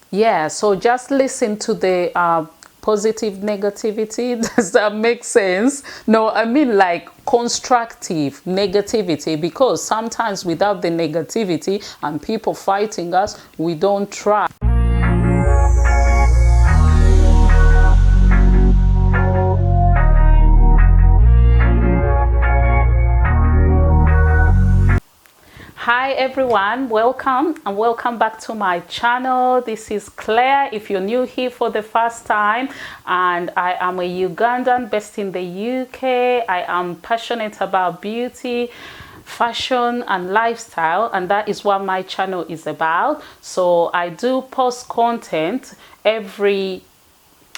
Yeah, so just listen to the positive negativity. Does that make sense? No, I mean like constructive negativity, because sometimes without the negativity and people fighting us, we don't try. Hi everyone, welcome and welcome back to my channel. This is Claire if you're new here for the first time, and I am a Ugandan based in the UK. I am passionate about beauty, fashion and lifestyle, and that is what my channel is about. So I do post content every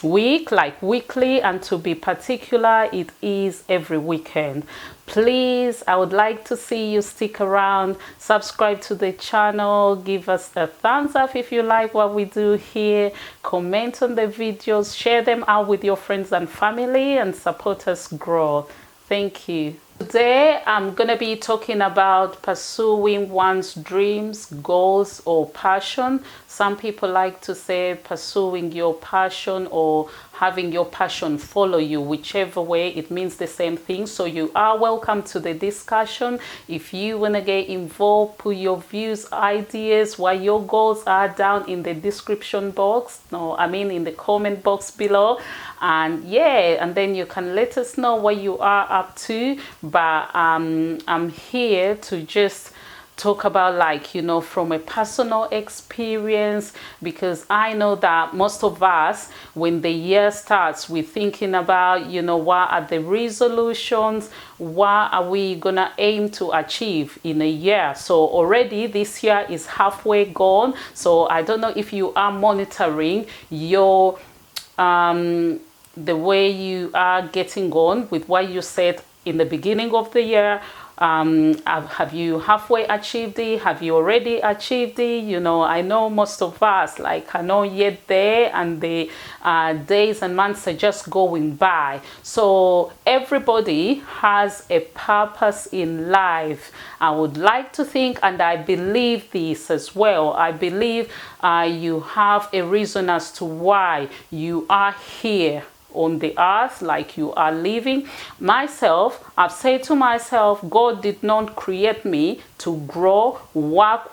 week, like weekly, and to be particular, it is every weekend. Please, I would like to see you stick around, subscribe to the channel, give us a thumbs up if you like what we do here, comment on the videos, share them out with your friends and family, and support us grow. Thank you. Today I'm going to be talking about pursuing one's dreams, goals, or passion. Some people like to say pursuing your passion or having your passion follow you, whichever way, it means the same thing. So you are welcome to the discussion. If you want to get involved, put your views, ideas, what your goals are down in the description box. No, I mean in the comment box below. And yeah, and then you can let us know what you are up to. But I'm here to just talk about, like, you know, from a personal experience, because I know that most of us, when the year starts, we're thinking about, you know, what are the resolutions, what are we gonna aim to achieve in a year. So already this year is halfway gone, so I don't know if you are monitoring your the way you are getting on with what you said in the beginning of the year. Have you halfway achieved it? Have you already achieved it? You know, I know most of us, like, are not yet there, and the days and months are just going by. So everybody has a purpose in life. I would like to think, and I believe this as well, I believe you have a reason as to why you are here on the earth, like you are living. Myself, I've said to myself, God did not create me to grow, work,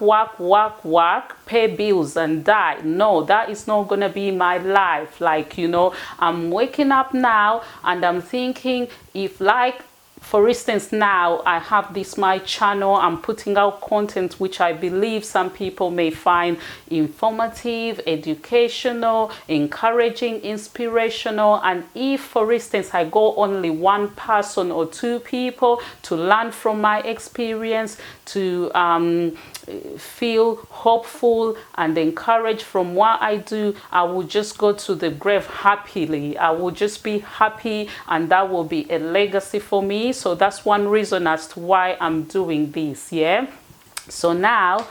pay bills and die. No, that is not gonna be my life. Like, you know, I'm waking up now and I'm thinking, if, like, for instance, now I have this my channel, I'm putting out content which I believe some people may find informative, educational, encouraging, inspirational. And if, for instance, I go only one person or two people to learn from my experience, to feel hopeful and encouraged from what I do, I will just go to the grave happily. I will just be happy, and that will be a legacy for me. So that's one reason as to why I'm doing this. Yeah. So now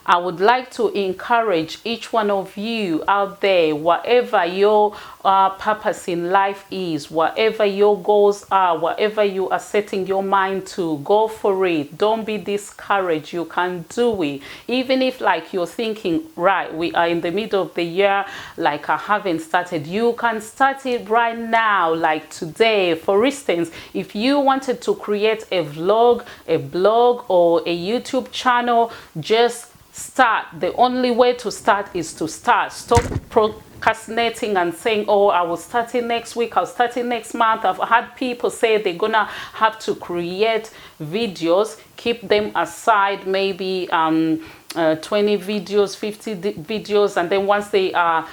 I would like to encourage each one of you out there, whatever your purpose in life is, whatever your goals are, whatever you are setting your mind to, go for it. Don't be discouraged. You can do it. Even if, like, you're thinking, right, we are in the middle of the year, like, I haven't started. You can start it right now, like today. For instance, if you wanted to create a vlog, a blog, or a YouTube channel, just start. The only way to start is to start. Stop procrastinating and saying, oh, I will start it next week, I'll start it next month. I've had people say they're gonna have to create videos, keep them aside, maybe 20 videos, 50 videos, and then once they are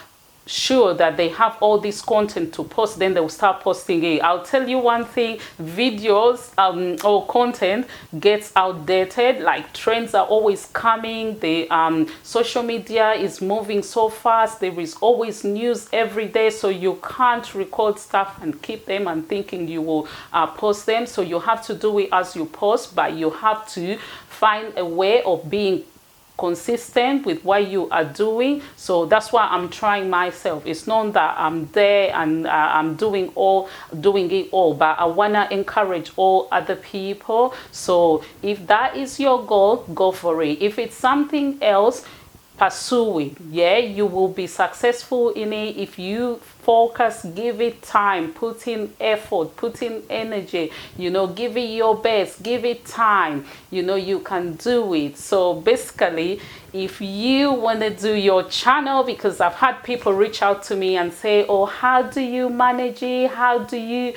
sure that they have all this content to post, then they'll start posting it. I'll tell you one thing, videos or content gets outdated. Like, trends are always coming. The social media is moving so fast. There is always news every day, so you can't record stuff and keep them and thinking you will post them. So you have to do it as you post, but you have to find a way of being consistent with what you are doing. So that's why I'm trying myself. It's not that I'm there and I'm doing it all, but I want to encourage all other people. So if that is your goal, go for it. If it's something else, pursue it. Yeah, you will be successful in it if you focus, give it time, put in effort, put in energy, give it your best, give it time. You can do it. So basically, if you want to do your channel, because I've had people reach out to me and say, oh, how do you manage it? How do you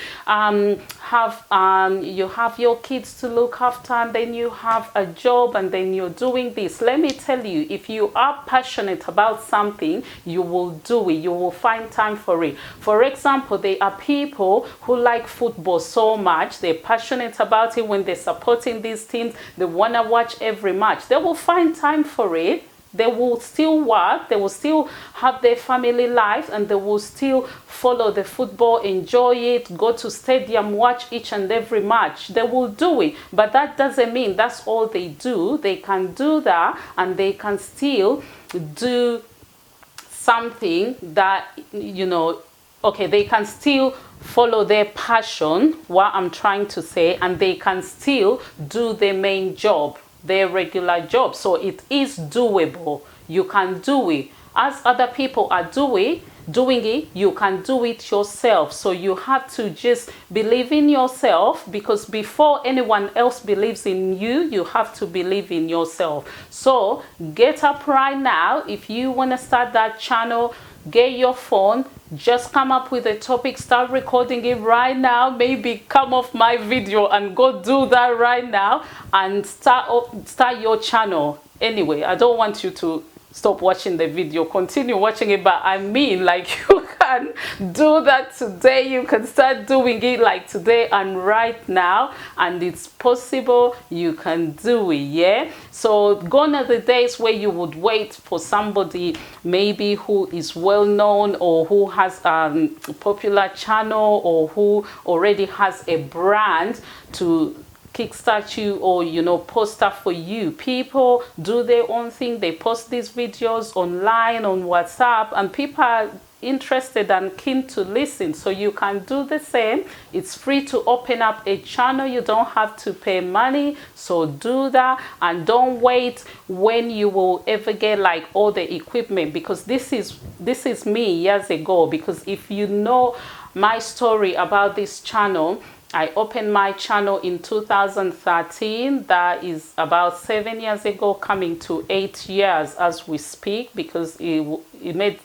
you have your kids to look after, and then you have a job, and then you're doing this? Let me tell you, if you are passionate about something, you will do it. You will find time for it. For example, there are people who like football so much, they're passionate about it. When they're supporting these teams, they want to watch every match. They will find time for it. They will still work, they will still have their family life, and they will still follow the football, enjoy it, go to stadium, watch each and every match. They will do it. But that doesn't mean that's all they do. They can do that, and they can still do something that, okay, they can still follow their passion, what I'm trying to say, and they can still do their main job, their regular job. So it is doable. You can do it. As other people are doing it, you can do it yourself. So you have to just believe in yourself, because before anyone else believes in you, you have to believe in yourself. So get up right now. If you want to start that channel, get your phone, just come up with a topic, start recording it right now. Maybe come off my video and go do that right now and start your channel. Anyway, I don't want you to stop watching the video, continue watching it, but I mean, like, you can do that today. You can start doing it like today and right now, and it's possible. You can do it. Yeah, so gone are the days where you would wait for somebody maybe who is well known, or who has a popular channel, or who already has a brand to kickstart you, or post stuff for you. People do their own thing. They post these videos online, on WhatsApp, and people are interested and keen to listen. So you can do the same. It's free to open up a channel. You don't have to pay money. So do that, and don't wait when you will ever get like all the equipment, because this is me years ago. Because if you know my story about this channel, I opened my channel in 2013. That is about 7 years ago, coming to 8 years as we speak, because it made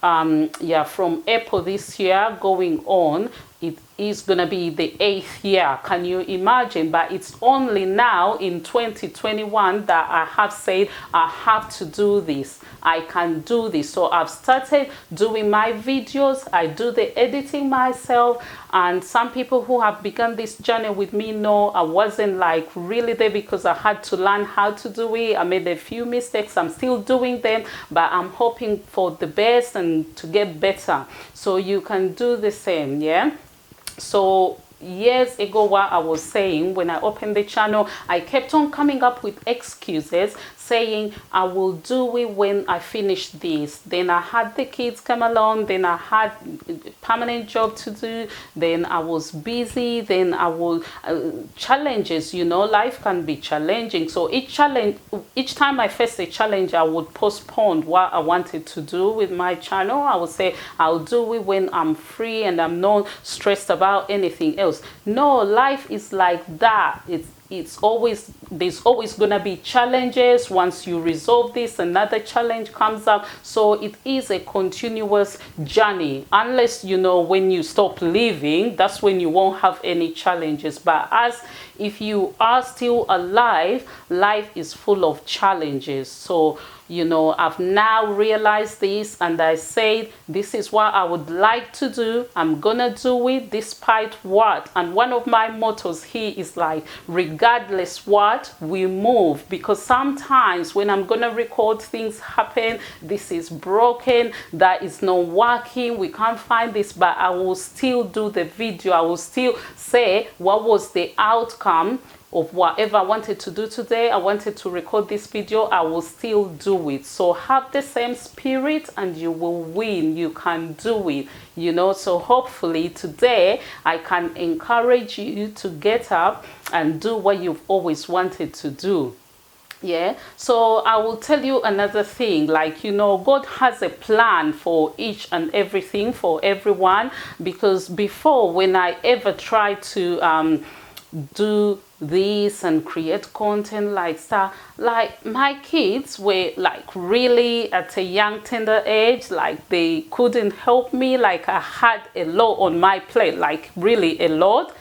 from April this year going on, it is going to be the 8th year. Can you imagine? But it's only now in 2021 that I have said I have to do this. I can do this. So I've started doing my videos. I do the editing myself. And some people who have begun this journey with me know I wasn't like really there, because I had to learn how to do it. I made a few mistakes. I'm still doing them, but I'm hoping for the best and to get better. So you can do the same. Yeah. So years ago, what I was saying, when I opened the channel, I kept on coming up with excuses, saying I will do it when I finish this. Then I had the kids come along, then I had a permanent job to do, then I was busy, then I will challenges, life can be challenging. So each time I faced a challenge, I would postpone what I wanted to do with my channel. I would say I'll do it when I'm free and I'm not stressed about anything else. No, life is like that. There's always gonna be challenges. Once you resolve this, another challenge comes up. So it is a continuous journey, unless when you stop living, that's when you won't have any challenges. But if you are still alive, life is full of challenges. So I've now realized this, and I said, this is what I would like to do. I'm gonna do it despite what. And one of my mottos here is like, regardless what, we move. Because sometimes when I'm gonna record, things happen, this is broken, that is not working, we can't find this, but I will still do the video. I will still say what was the outcome of whatever I wanted to do today. I wanted to record this video, I will still do it. So have the same spirit and you will win. You can do it, so hopefully today I can encourage you to get up and do what you've always wanted to do. Yeah, so I will tell you another thing, like, you know, God has a plan for each and everything for everyone. Because before, when I ever tried to do this and create content like stuff, like my kids were like really at a young tender age, like they couldn't help me, like I had a lot on my plate, like really a lot.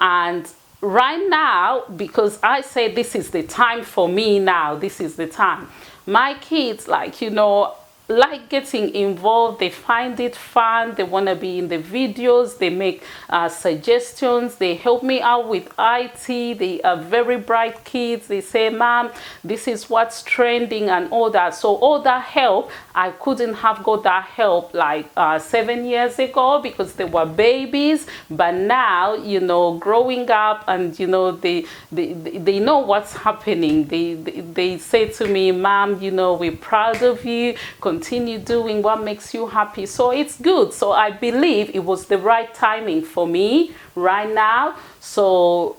And right now, because I say this is the time for me now, this is the time. My kids, like, you know, like getting involved. They find it fun. They want to be in the videos. They make suggestions. They help me out with IT. They are very bright kids. They say, "Mom, this is what's trending," and all that. So all that help, I couldn't have got that help like 7 years ago, because they were babies. But now, you know, growing up, and you know, they know what's happening. They say to me, "Mom, you know, we're proud of you. Continue doing what makes you happy." So it's good. So I believe it was the right timing for me right now. So,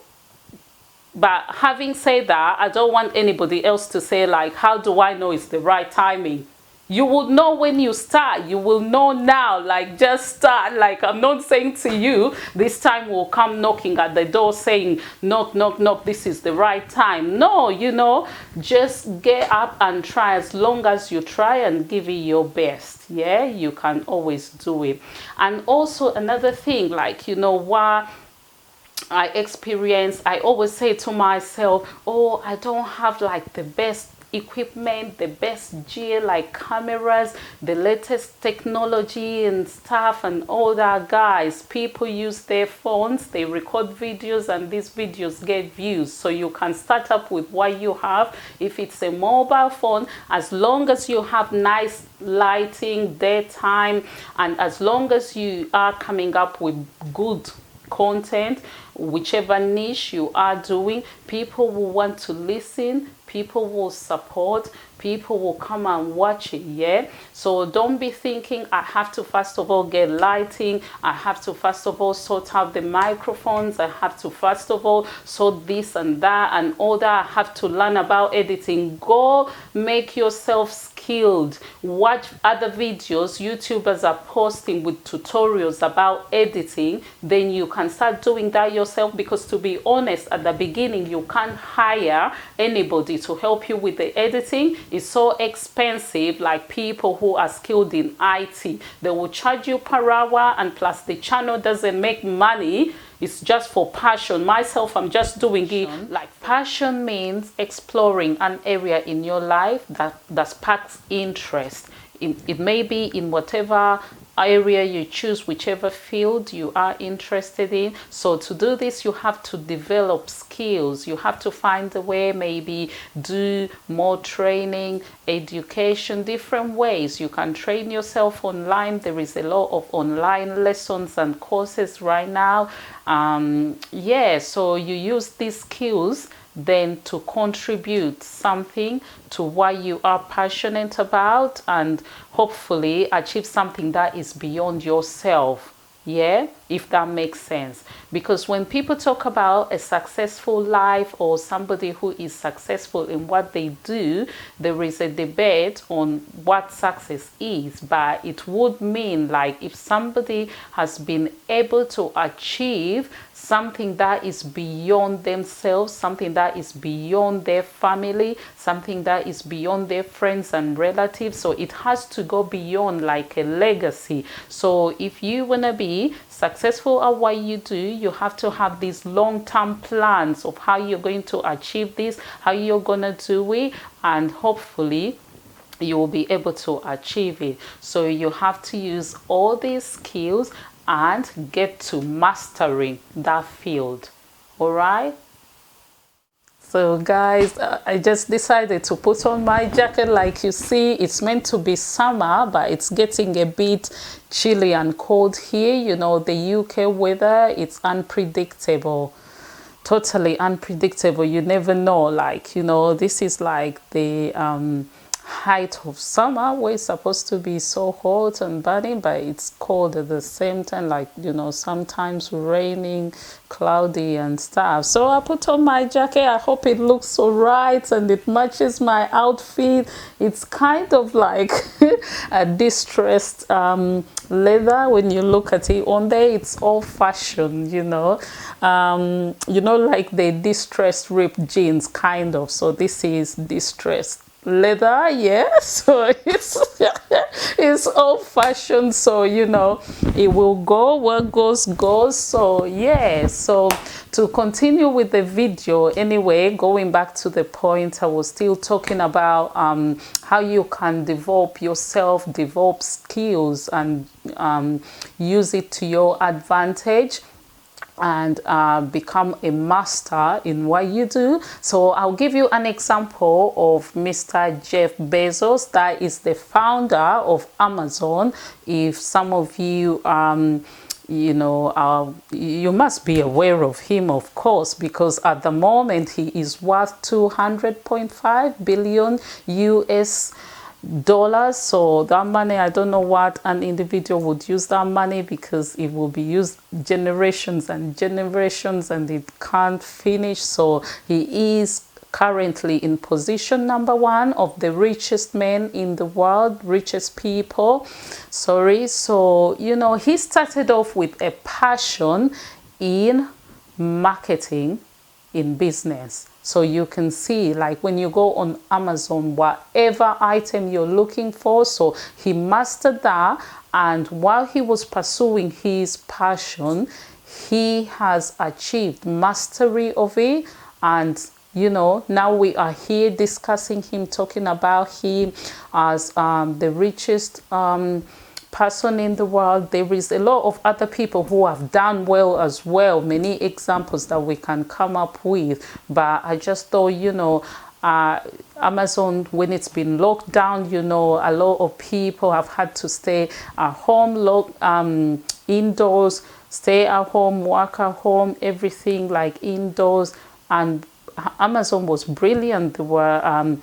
but having said that, I don't want anybody else to say like, "How do I know it's the right timing?" You will know when you start. You will know now. Like, just start. Like, I'm not saying to you, this time will come knocking at the door saying, "Knock, knock, knock, this is the right time." No, you know, just get up and try. As long as you try and give it your best, yeah, you can always do it. And also another thing, like, you know, what I experience, I always say to myself, "Oh, I don't have like the best equipment, the best gear, like cameras, the latest technology and stuff and all that." Guys, people use their phones, they record videos, and these videos get views. So you can start up with what you have. If it's a mobile phone, as long as you have nice lighting, daytime, and as long as you are coming up with good content, whichever niche you are doing, people will want to listen, people will support, people will come and watch it. Yeah, so don't be thinking, "I have to first of all get lighting, I have to first of all sort out the microphones, I have to first of all sort this and that and all that, I have to learn about editing." Go make yourself skilled. Watch other videos YouTubers are posting with tutorials about editing. Then you can start doing that yourself, because to be honest, at the beginning you can't hire anybody to help you with the editing. It's so expensive. Like, people who are skilled in IT, they will charge you per hour, and plus the channel doesn't make money. It's just for passion. Myself, I'm just doing it. Like, passion means exploring an area in your life that sparks interest. It may be in whatever area you choose, whichever field you are interested in. So to do this, you have to develop skills. You have to find a way, maybe do more training, education, different ways. You can train yourself online. There is a lot of online lessons and courses right now. Yeah, so you use these skills then to contribute something to what you are passionate about, and hopefully achieve something that is beyond yourself. Yeah, if that makes sense. Because when people talk about a successful life or somebody who is successful in what they do, there is a debate on what success is. But it would mean, like, if somebody has been able to achieve something that is beyond themselves, something that is beyond their family, something that is beyond their friends and relatives. So it has to go beyond, like a legacy. So if you want to be successful at what you do, you have to have these long-term plans of how you're going to achieve this, how you're going to do it, and hopefully you will be able to achieve it. So you have to use all these skills and get to mastering that field. All right. So guys, I just decided to put on my jacket. Like you see, it's meant to be summer, but it's getting a bit chilly and cold here. You know, the UK weather, it's unpredictable, totally unpredictable. You never know. Like, you know, this is like the height of summer where it's supposed to be so hot and burning, but it's cold at the same time, like, you know, sometimes raining, cloudy and stuff. So I put on my jacket. I hope it looks so right and it matches my outfit. It's kind of like a distressed leather. When you look at it on there, it's all fashion, you know, like the distressed ripped jeans kind of. So this is distressed leather, yeah. So it's old fashioned, so you know it will go, what goes goes. So yeah, so to continue with the video, anyway, going back to the point, I was still talking about how you can develop yourself, develop skills, and use it to your advantage, and become a master in what you do. So I'll give you an example of Mr. Jeff Bezos, that is the founder of Amazon. If some of you you must be aware of him, of course, because at the moment he is worth 200.5 billion US dollars. So that money, I don't know what an individual would use that money, because it will be used generations and generations and it can't finish. So he is currently in position number 1 of the richest men in the world, richest people. So you know, he started off with a passion in marketing, in business. So you can see, like, when you go on Amazon, whatever item you're looking for, so he mastered that. And while he was pursuing his passion, he has achieved mastery of it. And you know, now we are here discussing him, talking about him as the richest person in the world. There is a lot of other people who have done well as well, many examples that we can come up with, but I just thought, you know, Amazon, when it's been locked down, you know, a lot of people have had to stay at home, indoors, stay at home, work at home, everything like indoors. And Amazon was brilliant. They were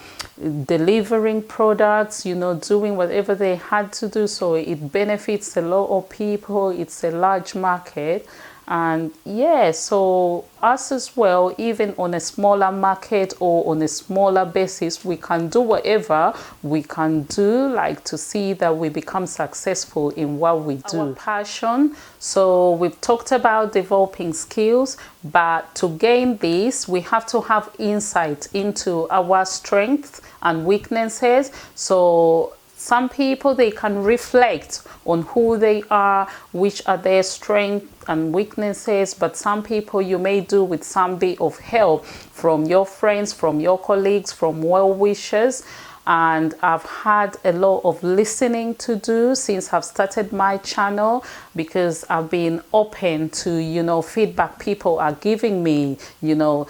delivering products, you know, doing whatever they had to do. So it benefits a lot of people. It's a large market. And yeah, so us as well, even on a smaller market or on a smaller basis, we can do whatever we can do, like to see that we become successful in what we do. Our passion. So we've talked about developing skills, but to gain this, we have to have insight into our strengths and weaknesses. So some people, they can reflect on who they are, which are their strengths and weaknesses, but some people, you may do with some bit of help from your friends, from your colleagues, from well-wishers. And I've had a lot of listening to do since I've started my channel, because I've been open to, you know, feedback people are giving me, you know.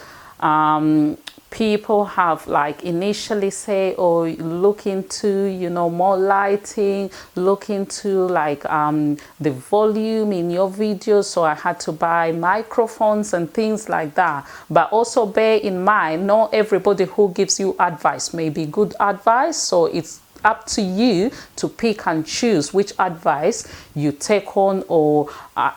People have like initially say, oh, look into, you know, more lighting, look into like the volume in your videos. So I had to buy microphones and things like that. But also bear in mind, not everybody who gives you advice may be good advice. So it's up to you to pick and choose which advice you take on or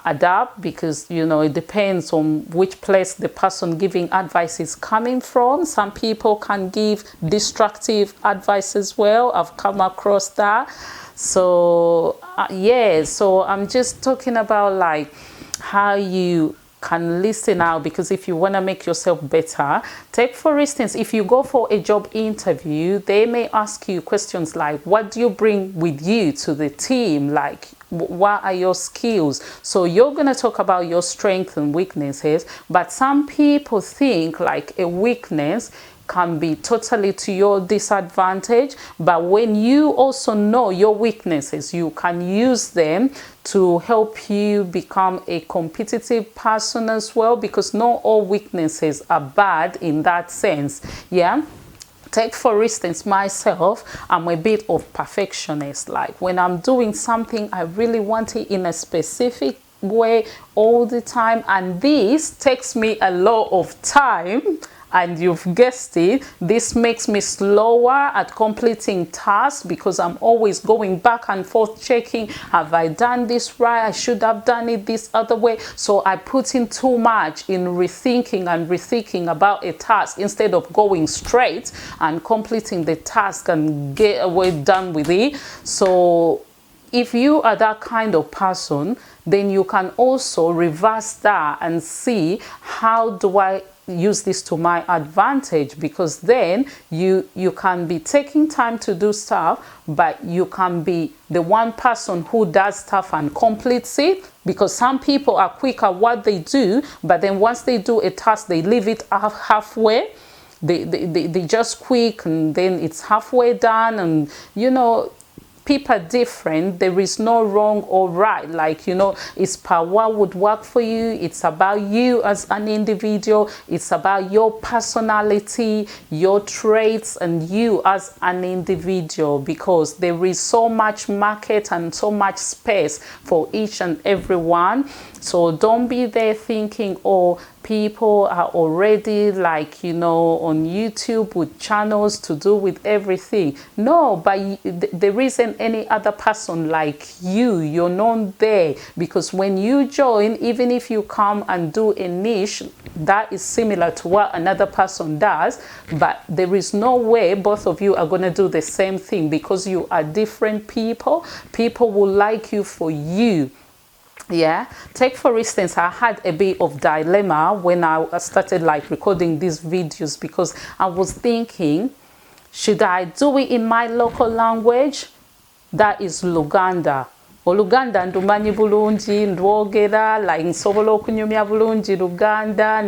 adapt, because you know, it depends on which place the person giving advice is coming from. Some people can give destructive advice as well. I've come across that. So yeah, so I'm just talking about like how you can listen out, because if you want to make yourself better, take for instance, if you go for a job interview, they may ask you questions like, what do you bring with you to the team? Like, what are your skills? So you're going to talk about your strengths and weaknesses, but some people think like a weakness can be totally to your disadvantage. But when you also know your weaknesses, you can use them to help you become a competitive person as well, because not all weaknesses are bad in that sense. Yeah. Take for instance myself, I'm a bit of perfectionist. Like when I'm doing something, I really want it in a specific way all the time, and this takes me a lot of time And you've guessed it, this makes me slower at completing tasks because I'm always going back and forth checking, have I done this right? I should have done it this other way. So I put in too much in rethinking about a task instead of going straight and completing the task and get away done with it. So if you are that kind of person, then you can also reverse that and see, how do I use this to my advantage? Because then you can be taking time to do stuff, but you can be the one person who does stuff and completes it, because some people are quick at what they do, but then once they do a task, they leave it halfway. They just quick and then it's halfway done. And people are different. There is no wrong or right. Like, it's per what would work for you. It's about you as an individual. It's about your personality, your traits, and you as an individual, because there is so much market and so much space for each and every one. So don't be there thinking, oh, people are already like, on YouTube with channels to do with everything. No, but there isn't any other person like you. You're not there, because when you join, even if you come and do a niche that is similar to what another person does, but there is no way both of you are going to do the same thing, because you are different people. People will like you for you. Yeah, take for instance, I had a bit of dilemma when I started like recording these videos, because I was thinking, should I do it in my local language? That is Luganda. Oluganda ndumanyi bulungi, ndwogera, like nsobola okunyumya bulungi Luganda,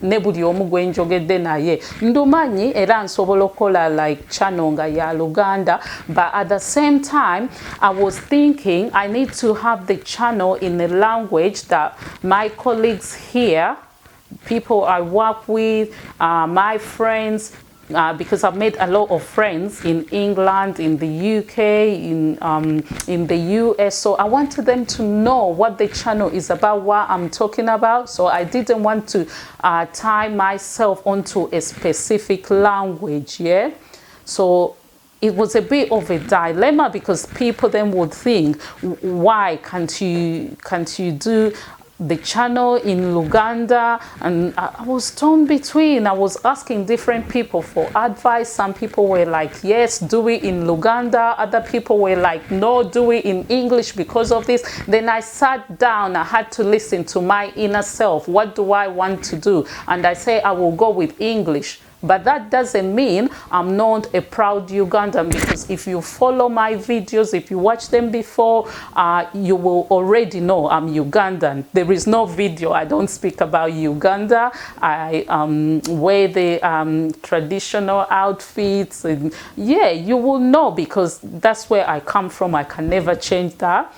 ne buli omu gwe njogedde naye ndumanyi, era nsobola okukola like channel nga ya Luganda. But at the same time, I was thinking I need to have the channel in a language that my colleagues here, people I work with, my friends, because I've made a lot of friends in England, in the UK, in the US. So I wanted them to know what the channel is about, what I'm talking about. So I didn't want to tie myself onto a specific language, yeah? So it was a bit of a dilemma, because people then would think, why can't you do the channel in Luganda? And I was torn between. I was asking different people for advice. Some people were like, yes, do it in Luganda. Other people were like, no, do it in English because of this. Then I sat down. I had to listen to my inner self. What do I want to do? And I say I will go with English. But that doesn't mean I'm not a proud Ugandan, because if you follow my videos, if you watch them before, you will already know I'm Ugandan. There is no video I don't speak about Uganda. I wear the traditional outfits, and yeah, you will know, because that's where I come from. I can never change that.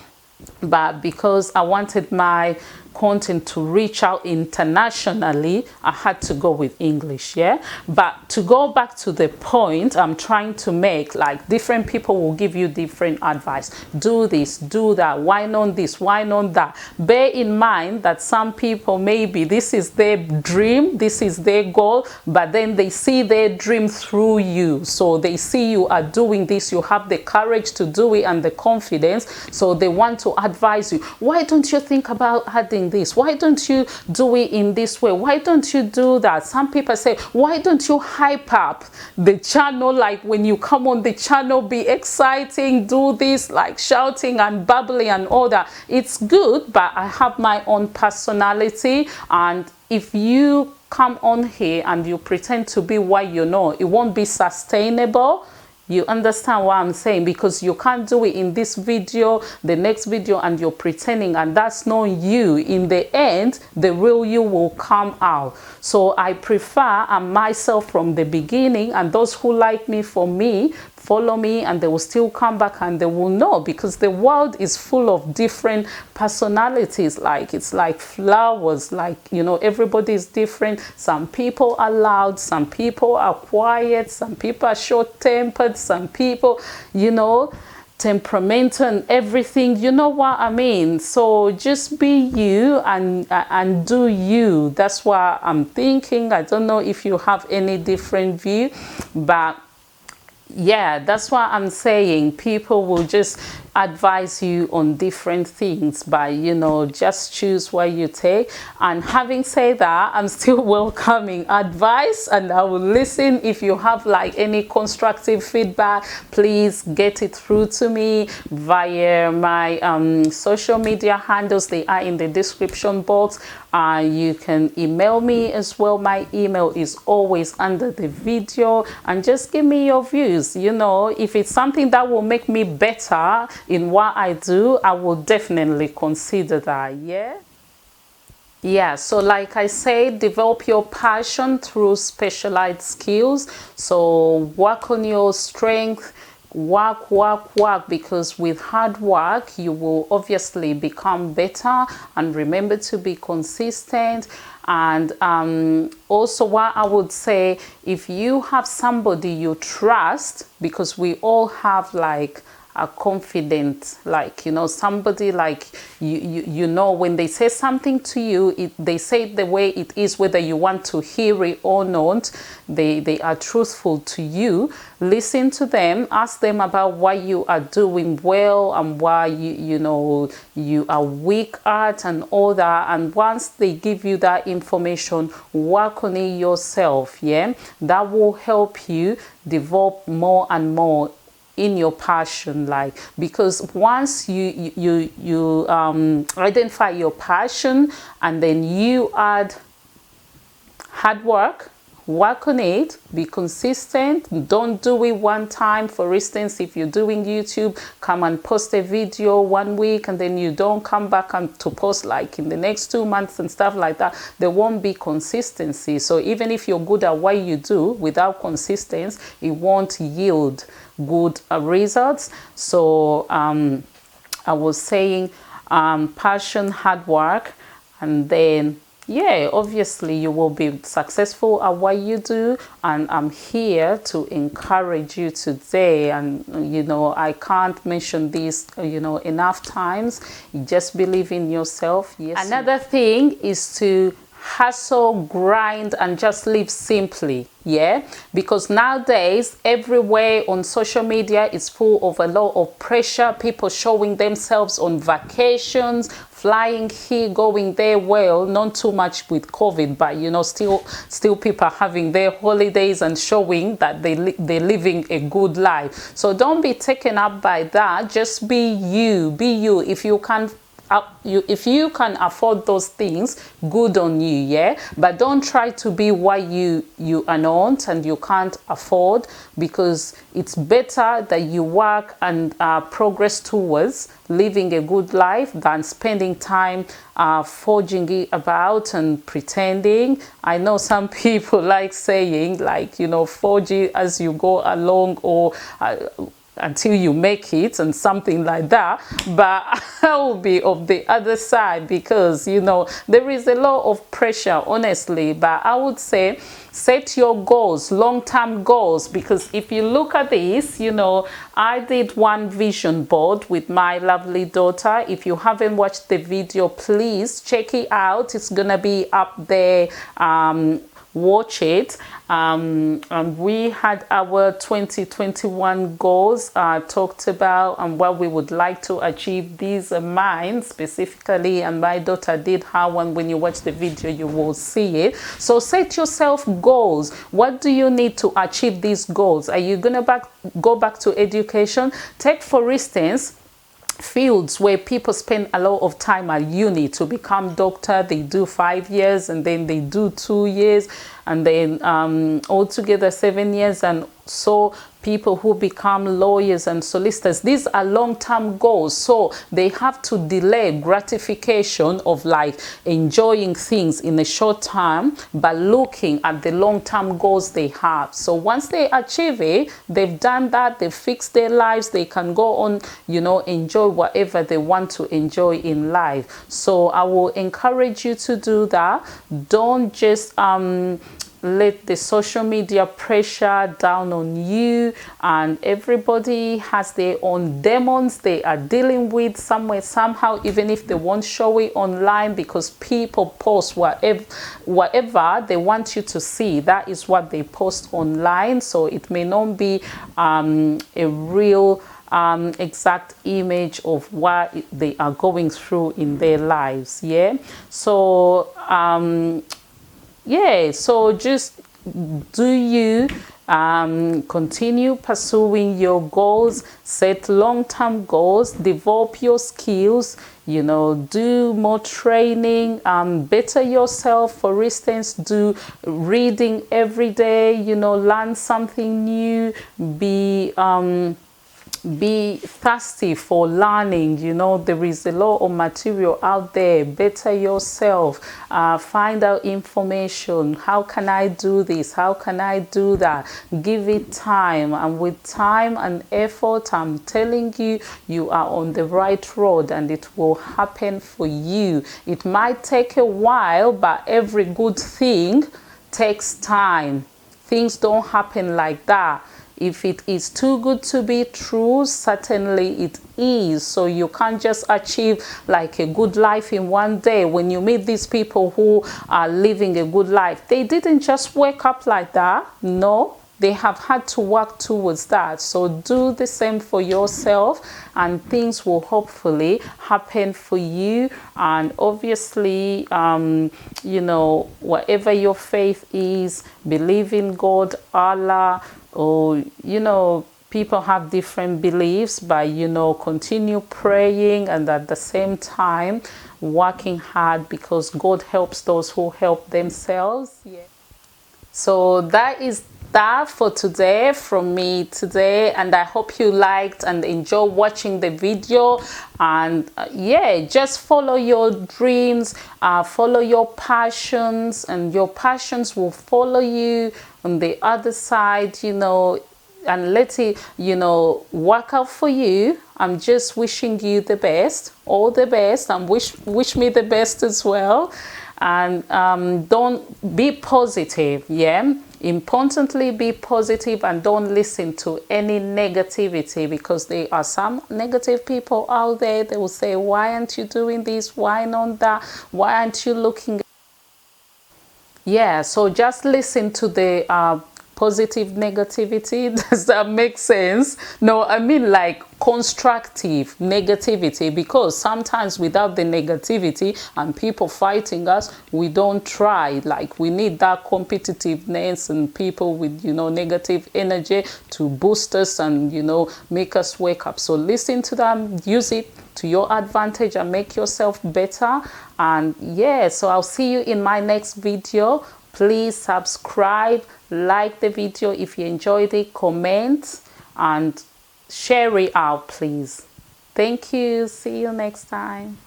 But because I wanted my content to reach out internationally, I had to go with English, yeah? But to go back to the point I'm trying to make, like, different people will give you different advice. Do this, do that, why not this, why not that? Bear in mind that some people, maybe this is their dream, this is their goal, but then they see their dream through you. So they see you are doing this, you have the courage to do it and the confidence, so they want to advise you. Why don't you think about adding this? Why don't you do it in this way? Why don't you do that? Some people say, why don't you hype up the channel? Like, when you come on the channel, be exciting, do this, like shouting and bubbling and all that. It's good, but I have my own personality, and if you come on here and you pretend to be what you know, it won't be sustainable. You understand what I'm saying? Because you can't do it in this video, the next video, and you're pretending, and that's not you. In the end, the real you will come out. So I prefer myself from the beginning, and those who like me for me, follow me, and they will still come back and they will know, because the world is full of different personalities. Like, it's like flowers, like, you know, everybody is different. Some people are loud, some people are quiet, some people are short-tempered, some people, you know, temperamental and everything, you know what I mean? So just be you and do you. That's what I'm thinking. I don't know if you have any different view, but yeah, that's what I'm saying. People will just advise you on different things, but you know, just choose what you take. And having said that, I'm still welcoming advice, and I will listen. If you have like any constructive feedback, please get it through to me via my social media handles. They are in the description box. You can email me as well. My email is always under the video, and just give me your views. You know, if it's something that will make me better in what I do, I will definitely consider that. Yeah, so like I said, develop your passion through specialized skills. So work on your strength, work, because with hard work you will obviously become better. And remember to be consistent. And also, what I would say, if you have somebody you trust, because we all have like a confident, like, you know, somebody like you know, when they say something to you, they say it the way it is, whether you want to hear it or not. They are truthful to you. Listen to them, ask them about what you are doing well and what you know you are weak at and all that. And once they give you that information, work on it yourself. Yeah, that will help you develop more and more in your passion, like, because once you identify your passion, and then you add hard work on it, be consistent. Don't do it one time. For instance, if you're doing YouTube, come and post a video 1 week and then you don't come back and to post like in the next 2 months and stuff like that, there won't be consistency. So even if you're good at what you do, without consistency, it won't yield good results. So I was saying passion, hard work, and then yeah, obviously you will be successful at what you do. And I'm here to encourage you today. And you know, I can't mention this, you know, enough times. Just believe in yourself. Yes. Another thing is to hustle, grind, and just live simply. Yeah, because nowadays everywhere on social media is full of a lot of pressure. People showing themselves on vacations, flying here, going there. Well, not too much with COVID, but you know, still people are having their holidays and showing that they're living a good life. So don't be taken up by that. Just be you. Be you. If you can afford those things, good on you. Yeah, but don't try to be what you are not and you can't afford, because it's better that you work and progress towards living a good life than spending time forging it about and pretending. I know some people like saying, like, you know, forge it as you go along, or until you make it and something like that. But I will be of the other side, because you know, there is a lot of pressure, honestly. But I would say set your goals, long-term goals, because if you look at this, you know, I did one vision board with my lovely daughter. If you haven't watched the video, please check it out. It's gonna be up there. Watch it. And we had our 2021 goals talked about, and what we would like to achieve. These are mine specifically, and my daughter did her one. When you watch the video, you will see it. So set yourself goals. What do you need to achieve these goals? Are you gonna go back to education? Take, for instance, fields where people spend a lot of time at uni to become doctor. They do 5 years, and then they do 2 years, and then altogether 7 years. And so people who become lawyers and solicitors, these are long-term goals. So they have to delay gratification of like enjoying things in a short time, but looking at the long-term goals they have. So once they achieve it, they've done that, they've fixed their lives, they can go on, you know, enjoy whatever they want to enjoy in life. So I will encourage you to do that. Don't just let the social media pressure down on you, and everybody has their own demons they are dealing with somewhere, somehow, even if they won't show it online, because people post whatever they want you to see. That is what they post online, so it may not be a real exact image of what they are going through in their lives. Yeah, so yeah, so just do you continue pursuing your goals, set long-term goals, develop your skills, you know, do more training, better yourself. For instance, do reading every day, you know, learn something new, be thirsty for learning. You know, there is a lot of material out there. Better yourself, find out information. How can I do this? How can I do that? Give it time, and with time and effort, I'm telling you, you are on the right road, and it will happen for you. It might take a while, but every good thing takes time. Things don't happen like that. If it is too good to be true, certainly it is. So you can't just achieve like a good life in one day. When you meet these people who are living a good life, they didn't just wake up like that. No, they have had to work towards that. So do the same for yourself, and things will hopefully happen for you. And obviously, you know, whatever your faith is, believe in God, Allah, or, you know, people have different beliefs, but, you know, continue praying, and at the same time working hard, because God helps those who help themselves. Yeah. So that is that for today from me today, and I hope you liked and enjoyed watching the video. And yeah, just follow your dreams, follow your passions, and your passions will follow you on the other side, you know, and let it, you know, work out for you. I'm just wishing you the best, all the best, and wish me the best as well. And don't be positive. Yeah, importantly, be positive, and don't listen to any negativity, because there are some negative people out there. They will say, why aren't you doing this? Why not that? Why aren't you looking? Yeah, so just listen to the positive negativity. Does that make sense? No, I mean like constructive negativity, because sometimes without the negativity and people fighting us, we don't try. Like, we need that competitiveness and people with, you know, negative energy to boost us and, you know, make us wake up. So listen to them, use it to your advantage, and make yourself better. And yeah, so I'll see you in my next video. Please subscribe, like the video if you enjoyed it, comment, and share it out, please. Thank you. See you next time.